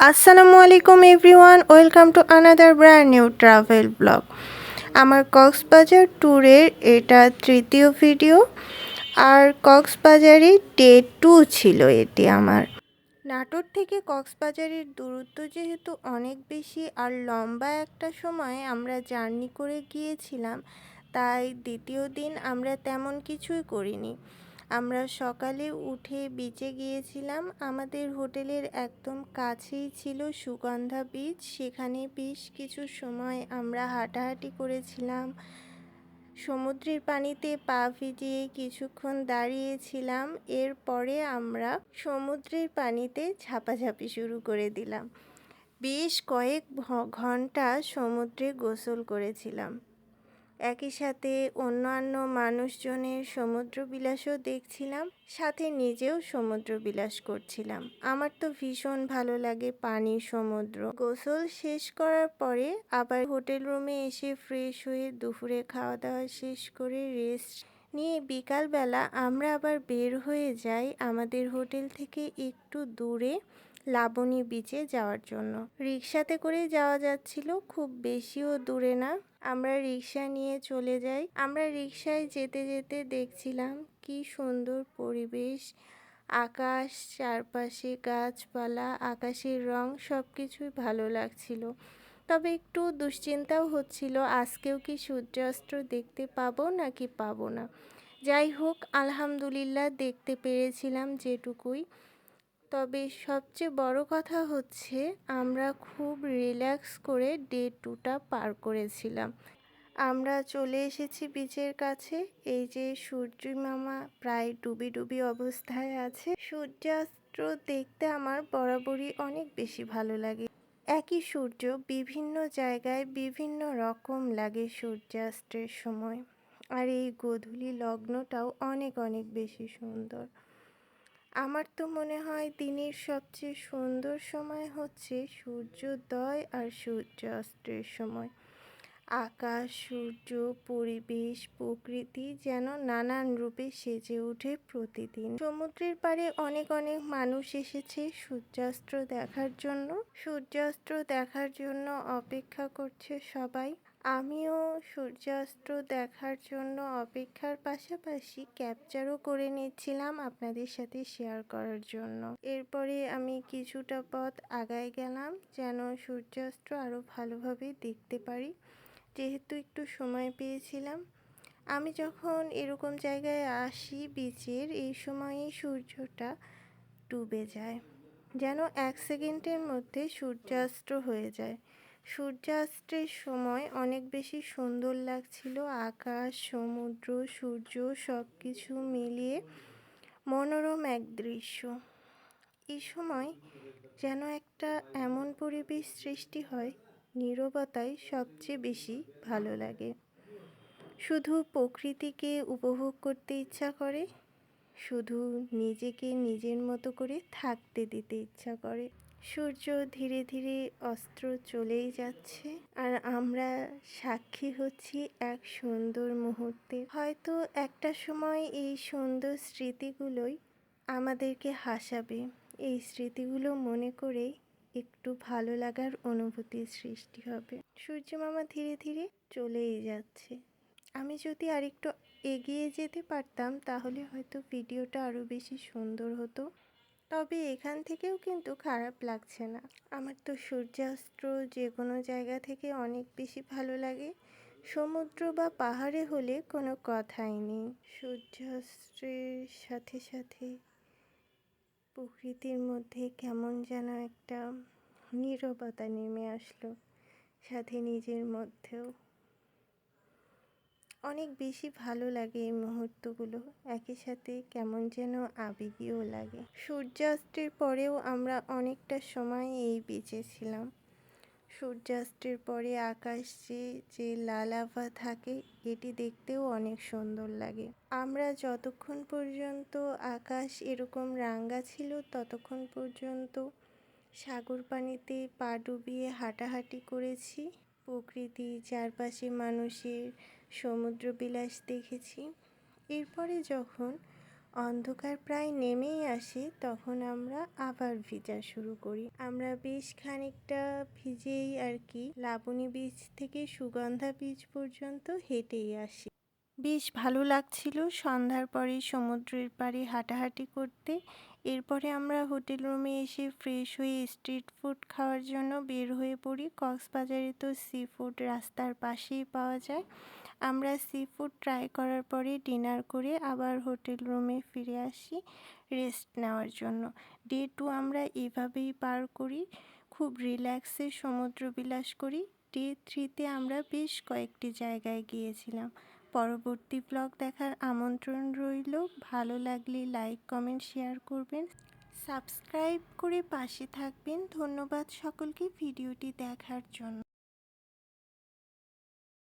আসসালামু আলাইকুম everyone, welcome to another brand new travel blog. আমার কক্সবাজার ট্যুরের এটা তৃতীয় ভিডিও, আর কক্সবাজারে ডে 2 ছিল এটি আমার। নাটোর থেকে কক্সবাজারের দূরত্ব যেহেতু অনেক বেশি আর লম্বা একটা সময় আমরা জার্নি করে গিয়েছিলাম, তাই দ্বিতীয় দিন আমরা তেমন কিছুই করিনি। আমরা সকালে উঠে বিচে গিয়েছিলাম। আমাদের হোটেলের একদম কাছেই ছিল সুগন্ধা বিচ। সেখানে বেশ কিছু সময় আমরা হাঁটাহাঁটি করেছিলাম, সমুদ্রের পানিতে পা ভিজিয়ে কিছুক্ষণ দাঁড়িয়েছিলাম। এরপরে আমরা সমুদ্রের পানিতে ঝাপাঝাপি শুরু করে দিলাম। বেশ কয়েক ঘন্টা সমুদ্রে গোসল করেছিলাম। একই সাথে অন্যান্য মানুষজনের সমুদ্র বিলাসও দেখছিলাম, সাথে নিজেও সমুদ্র বিলাস করছিলাম। আমার তো ভীষণ ভালো লাগে পানি, সমুদ্র। গোসল শেষ করার পরে আবার হোটেল রুমে এসে ফ্রেশ হয়ে দুপুরে খাওয়া দাওয়া শেষ করে রেস্ট নিয়ে বিকালবেলা আমরা আবার বের হয়ে যাই আমাদের হোটেল থেকে একটু দূরে লাবণী বিচে যাওয়ার জন্য। রিক্সাতে করে যাওয়া যাচ্ছিল, খুব বেশিও দূরে না। আমরা রিক্সা নিয়ে চলে যাই। আমরা রিক্সায় যেতে যেতে দেখছিলাম কি সুন্দর পরিবেশ, আকাশ, চারপাশে গাছপালা, আকাশের রং সব কিছুই ভালো লাগছিল। তবে একটু দুশ্চিন্তাও হচ্ছিল, আজকেও কি সূর্যাস্ত দেখতে পাবো নাকি পাবো না। যাই হোক, আলহামদুলিল্লাহ দেখতে পেরেছিলাম যেটুকুই। তবে সবচেয়ে বড় কথা হচ্ছে আমরা খুব রিল্যাক্স করে ডে 2টা পার করেছিলাম। আমরা চলে এসেছি বিচের কাছে। এই যে সূর্য মামা প্রায় ডুবি ডুবি অবস্থায় আছে। সূর্যাস্ত দেখতে আমার বরাবরই অনেক বেশি ভালো লাগে। একই সূর্য বিভিন্ন জায়গায় বিভিন্ন রকম লাগে সূর্যাস্তের সময়, আর এই গোধূলি লগ্নটাও অনেক অনেক বেশি সুন্দর। আমার তো মনে হয় দিনের সবচেয়ে সুন্দর সময় হচ্ছে সূর্যোদয় আর সূর্যাস্তের সময়। আকাশ, সূর্য, পরিবেশ, প্রকৃতি যেন নানান রূপে সেজে ওঠে প্রতিদিন। সমুদ্রের পাড়ে অনেক অনেক মানুষ এসেছে সূর্যাস্ত দেখার জন্য। সূর্যাস্ত দেখার জন্য অপেক্ষা করছে সবাই। আমিও সূর্যাস্ত দেখার জন্য অপেক্ষার পাশাপাশি ক্যাপচারও করে নিচ্ছিলাম আপনাদের সাথে শেয়ার করার জন্য। এরপরে আমি কিছুটা পথ আগায় গেলাম যেন সূর্যাস্ত আরও ভালোভাবে দেখতে পারি, যেহেতু একটু সময় পেয়েছিলাম। আমি যখন এরকম জায়গায় আসি বিচের, এই সময়েই সূর্যটা ডুবে যায়, যেন 1 সেকেন্ডের মধ্যে সূর্যাস্ত হয়ে যায়। সূর্যাস্তের সময় অনেক বেশি সুন্দর লাগছিল। আকাশ, সমুদ্র, সূর্য সব কিছু মিলিয়ে মনোরম এক দৃশ্য। এই সময় যেন একটা এমন পরিবেশ সৃষ্টি হয়, নীরবতাই সবচেয়ে বেশি ভালো লাগে। শুধু প্রকৃতিকে উপভোগ করতে ইচ্ছা করে, শুধু নিজেকে নিজের মতো করে থাকতে দিতে ইচ্ছা করে। সূর্য ধীরে ধীরে অস্ত চলেই যাচ্ছে, আর আমরা সাক্ষী হচ্ছি এক সুন্দর মুহূর্তে। হয়তো একটা সময় এই সুন্দর স্মৃতিগুলোই আমাদেরকে হাসাবে। এই স্মৃতিগুলো মনে করে একটু ভালো লাগার অনুভূতির সৃষ্টি হবে। সূর্য মামা ধীরে ধীরে চলেই যাচ্ছে। আমি যদি আরেকটু এগিয়ে যেতে পারতাম তাহলে হয়তো ভিডিওটা আরও বেশি সুন্দর হতো। তবে এখান থেকেও কিন্তু খারাপ লাগছে না। আমার তো সূর্যাস্ত যে কোনো জায়গা থেকে অনেক বেশি ভালো লাগে। সমুদ্র বা পাহাড়ে হলে কোনো কথাই নেই। সূর্যাস্তের সাথে সাথে প্রকৃতির মধ্যে কেমন যেন একটা নীরবতা নেমে আসলো, সাথে নিজের মধ্যেও অনেক বেশি ভালো লাগে এই মুহূর্তগুলো। একই সাথে কেমন যেন আবেগীয় লাগে। সূর্যাস্তের পরেও আমরা অনেকটা সময় এই বিচে ছিলাম। সূর্যাস্তের পরে আকাশ যে লাল আভা থাকে, এটি দেখতেও অনেক সুন্দর লাগে। আমরা যতক্ষণ পর্যন্ত আকাশ এরকম রাঙা ছিল ততক্ষণ পর্যন্ত সাগর পানিতে পা ডুবিয়ে হাঁটাহাঁটি করেছি। প্রকৃতি, চারপাশে মানুষের সমুদ্র বিলাস দেখেছি। এরপরে যখন অন্ধকার প্রায় নেমেই আসে তখন আমরা আবার ভিজা শুরু করি। আমরা বেশ খানিকটা ভিজেই আর কি লাবণী বীচ থেকে সুগন্ধা বীচ পর্যন্ত হেঁটেই আসি। বেশ ভালো লাগছিল সন্ধ্যার পরে সমুদ্রের পাড়ে হাঁটাহাঁটি করতে। এরপরে আমরা হোটেল রুমে এসে ফ্রেশ হয়ে স্ট্রিট ফুড খাওয়ার জন্য বের হয়ে পড়ি। কক্সবাজারে তো সি ফুড রাস্তার পাশেই পাওয়া যায়। আমরা সি ফুড ট্রাই করার পরে ডিনার করে আবার হোটেল রুমে ফিরে আসি রেস্ট নেওয়ার জন্য। ডে 2 আমরা এভাবেই পার করি, খুব রিল্যাক্সে সমুদ্র বিলাস করি। ডে 3তে আমরা বেশ কয়েকটি জায়গায় গিয়েছিলাম। পরবর্তী ব্লগ দেখার আমন্ত্রণ রইল। ভালো লাগলে লাইক কমেন্ট শেয়ার করবেন, সাবস্ক্রাইব করে পাশে থাকবেন। ধন্যবাদ সকলকে ভিডিওটি দেখার জন্য।